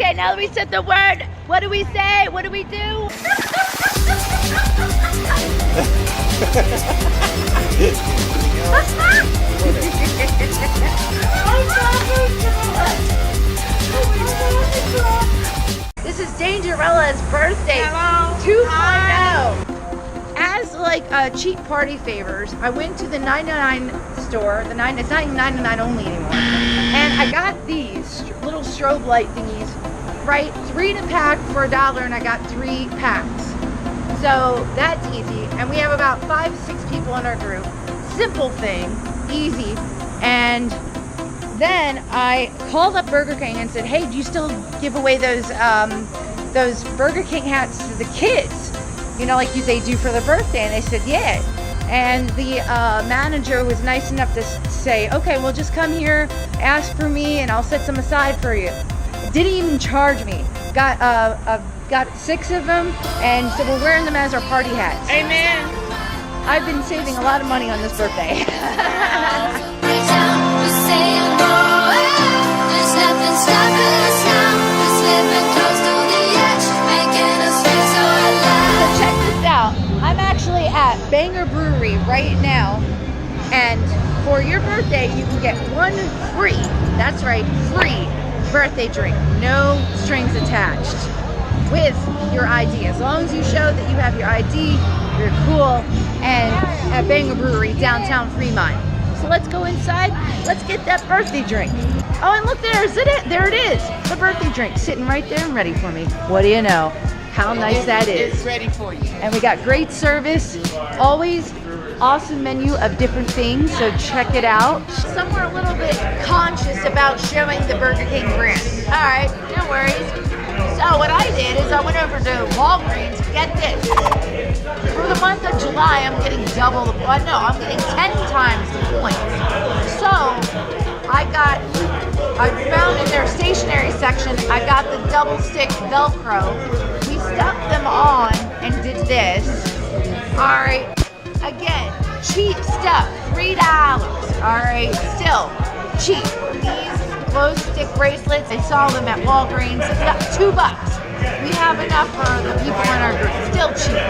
Okay, now that we said the word, what do we say? What do we do? This is Dangerella's birthday 2.0. As like cheap party favors, I went to the 99 store. It's not even 99 only anymore. And I got these little strobe light thingies, right? 3 to pack for $1, and I got 3 packs. So that's easy. And we have about 5 to 6 people in our group. Simple thing, easy. And then I called up Burger King and said, hey, do you still give away those Burger King hats to the kids? You know, like they do for their birthday. And they said, yeah. And the manager was nice enough to say, okay, well, just come here, ask for me, and I'll set some aside for you. Didn't even charge me. Got 6 of them, and so we're wearing them as our party hats. Amen. I've been saving a lot of money on this birthday. I'm actually at Banger Brewery right now, and for your birthday you can get 1 free, that's right, free birthday drink, no strings attached, with your ID. As long as you show that you have your ID, you're cool, and at Banger Brewery, downtown Fremont. So let's go inside, let's get that birthday drink. Oh, and look, there it is, the birthday drink, sitting right there and ready for me. What do you know? How nice that is. It's ready for you. And we got great service, always awesome menu of different things, so check it out. Some were a little bit conscious about showing the Burger King brand. All right, no worries. So what I did is I went over to Walgreens. Get this. For the month of July, I'm getting double the, well, no, I'm getting 10 times the points. So I found in their stationery section, I got the double stick Velcro. We stuck them on and did this. All right, again, cheap stuff, $3. All right, still cheap. These glow stick bracelets, I saw them at Walgreens, $2. We have enough for the people in our group, still cheap.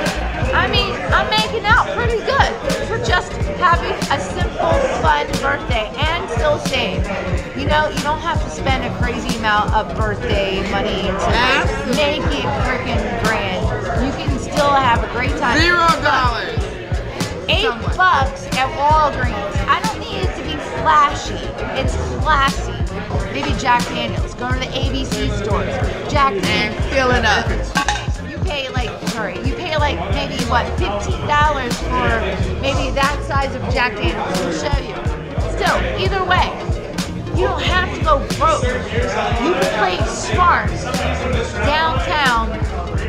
I mean, I'm making out pretty good for just having a simple, fun birthday and still save. You know, you don't have to spend a crazy amount of birthday money to make it freaking grand. You can still have a great time. $0. $8 at Walgreens. I don't need it to be flashy. It's classy. Maybe Jack Daniels. Go to the ABC stores. Jack Daniels. And fill it up. You pay like maybe what, $15 for maybe that size of Jack Daniels. We'll show you. Still, either way, you don't have to go broke. You can play smart downtown,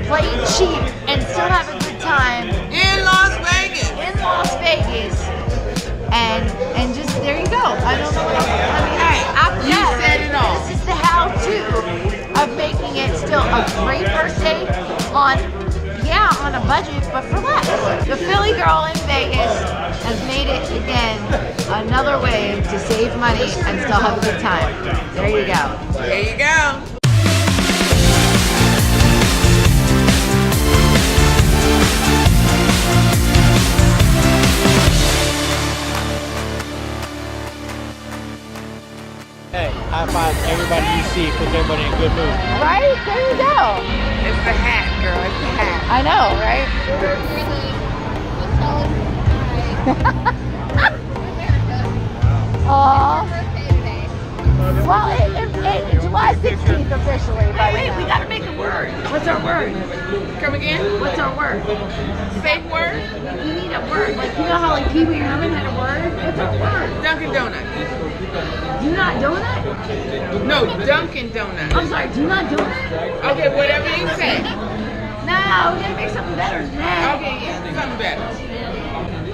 play cheap, and still have a good time In Las Vegas. And just there you go. I don't know what else. I mean, after You that, said it all. this is the how-to of making it still a great birthday on a budget, but for less. The Philly girl in Vegas has made it again another way to save money and still have a good time. There you go. There you go. Hey, high five everybody you see, puts everybody in a good mood. Right? There you go. It's the hat, girl. It's the hat. I know, right? Aww. Well, it's July 16th officially. Wait, we gotta make a word. What's our word? Come again? What's our word? Safe word? You need a word. Like, you know how like Pee Wee Herman had a word? What's our word? Dunkin' Donuts. Do not donut? No, Dunkin' Donuts. I'm sorry, do not donut? Okay, whatever you say. No, we gotta make something better than that. Okay, yeah, something better.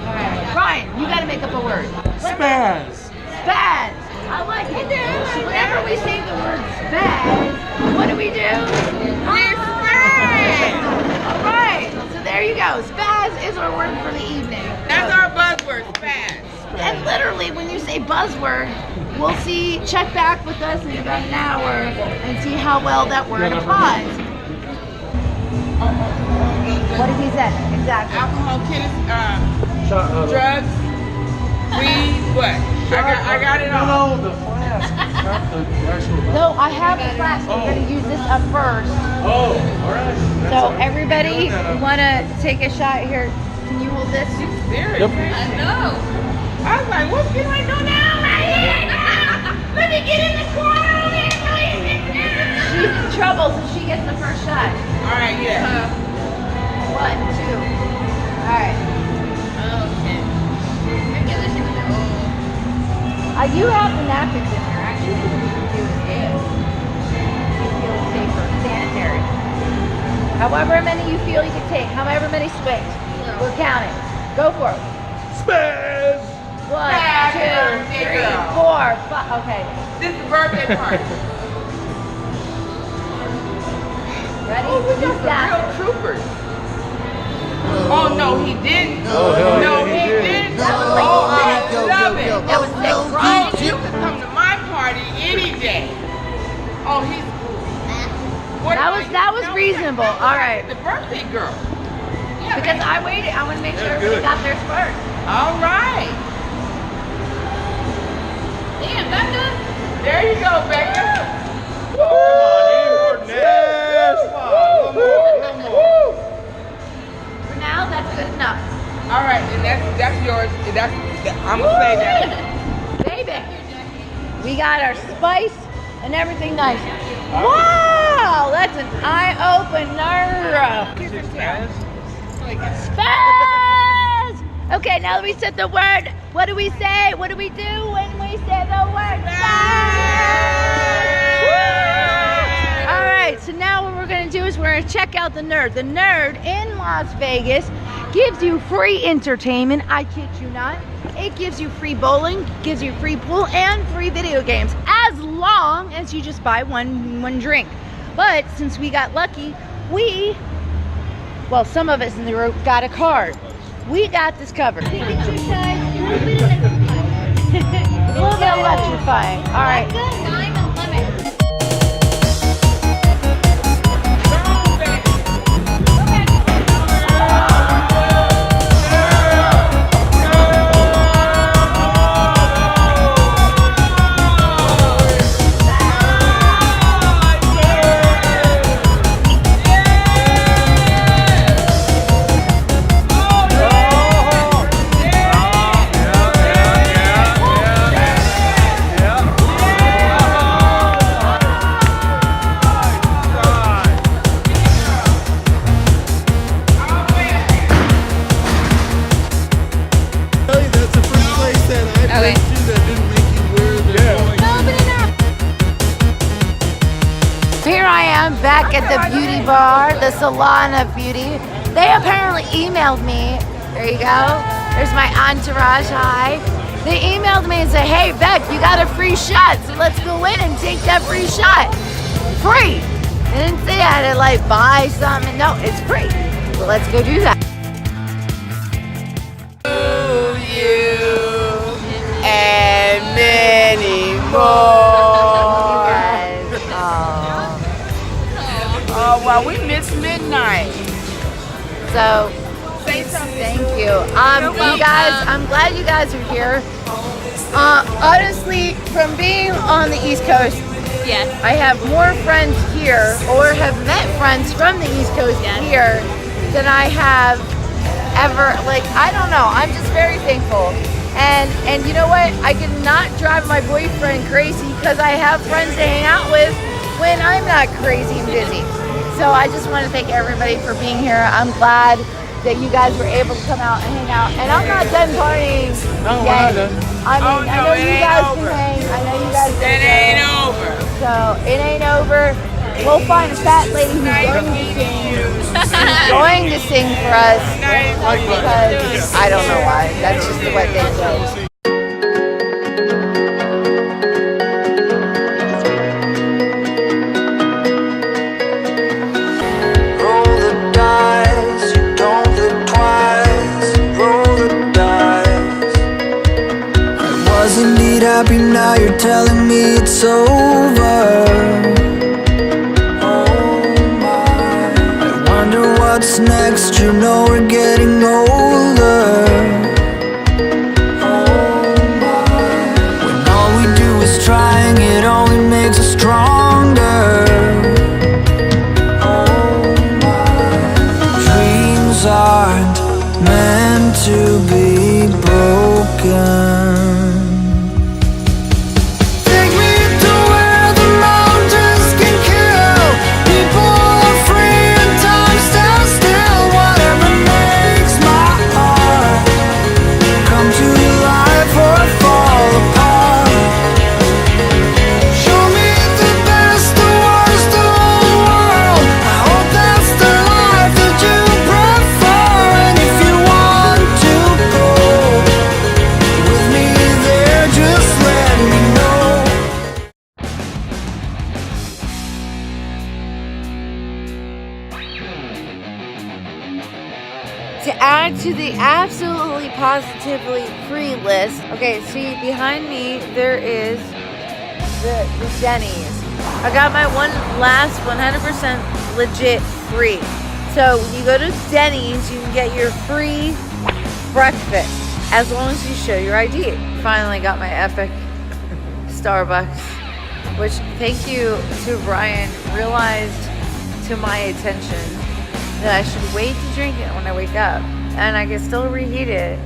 Alright, Brian, you gotta make up a word. Spaz! Spaz! I like it. So whenever we say the word spaz, what do? We're Spaz! Alright, so there you go. Spaz is our word for the evening. That's our buzzword, spaz. And literally, when you say buzzword, we'll see, check back with us in about an hour and see how well that word applies. What did he say? Exactly. Alcohol, drugs, weed, what? I got it all. No, the flask, not the actual. No, I have the flask. We're going to use this up first. Oh, all right. So everybody want to take a shot here? Can you hold this? Very Yep. I know. I was like, what can I do now? Right here? Let me get in the corner over here. She's in trouble, so she gets the first shot. All right, yeah. 1, 2. All right. Okay. You have the napkins in here. Actually, what we can do is you feel safer, sanitary. However many you feel you can take, however many swings. We're counting. Go for it. Spaz! 1, 2, 3, 4, 5. Okay. This is the birthday party. Ready? Oh, we got got some real troopers. Oh, no, he didn't. No, he didn't. Oh, I love it. That was sick. Oh, you can come to my party any day. Oh, he's cool. That was reasonable. All right. The birthday girl. Yeah, Because I waited. I want to make sure everybody got theirs first. all right. Damn, Becca. There you go, Becca. Come on, yes! Come on, one more. For now, that's good enough. All right, and that's yours. I'm gonna say that. Baby. We got our spice and everything nice. Wow, that's an eye-opener. Spaz! Okay, now that we said the word, what do we say? What do we do when we say the word spaz? Woo! All right, so now what we're going to do is we're going to check out the Nerd. The Nerd in Las Vegas gives you free entertainment. I kid you not. It gives you free bowling, gives you free pool, and free video games, as long as you just buy one drink. But since we got lucky, well, some of us in the group got a card. We got this covered. A little bit electrifying. All right. Here I am back at the beauty bar, the Salon of Beauty. They apparently emailed me. There you go. There's my entourage. Hi. They emailed me and said, hey, Beck, you got a free shot, so let's go in and take that free shot. Free. They didn't say I had to like buy something. No, it's free. So let's go do that. And many more. Oh, well, we missed midnight. So, Say something. thank you. You guys, I'm glad you guys are here. Honestly, from being on the East Coast, Yes. I have more friends here, or have met friends from the East Coast here, than I have ever. Like, I don't know. I'm just very thankful. And you know what? I cannot drive my boyfriend crazy because I have friends to hang out with when I'm not crazy and busy. So I just want to thank everybody for being here. I'm glad that you guys were able to come out and hang out. And I'm not done partying. No, we're yet. not done. I mean, Oh, no, I know it you ain't guys over. can hang. I know you guys can It hang. ain't over. So it ain't over. We'll find a fat lady who's going to sing. Who's going to sing for us because I don't know why. That's just the way they go. Roll the dice, you don't think twice. Roll the dice. I was indeed happy, now you're telling me it's over. I wonder what's next, you know we're getting older. When all we do is trying, it only makes us stronger. Dreams aren't meant to be broken. Take me to where the mountains can kill. People are free and time stands still. Whatever makes my heart come to life or fall apart. Show me the best, the worst of the world. I hope that's the life that you prefer. And if you want to go with me there, just let me know. To add to the absolutely positively free list, okay, see behind me there is the Denny's. I got my one last 100% legit free. So when you go to Denny's, you can get your free breakfast as long as you show your ID. Finally got my epic Starbucks, which thank you to Brian, realized to my attention that I should wait to drink it when I wake up, and I can still reheat it.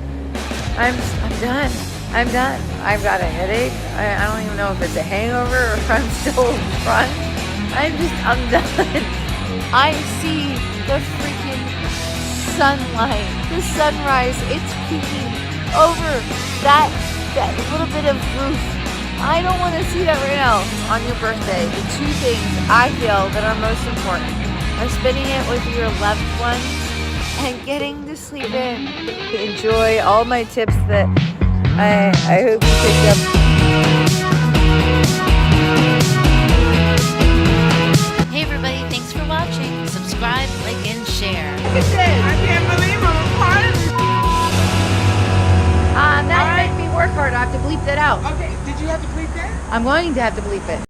I'm done. I'm done. I've got a headache. I don't even know if it's a hangover or if I'm still drunk. I'm done. I see the freaking sunlight, the sunrise. It's peeking over that little bit of roof. I don't want to see that right now on your birthday. The two things I feel that are most important are spending it with your loved ones and getting to sleep in. Enjoy all my tips that I hope you picked up. Hey everybody, thanks for watching. Subscribe, like, and share. Look at this. I can't believe I'm a part of this. That made me work hard. I have to bleep that out. Okay, did you have to bleep that? I'm going to have to bleep it.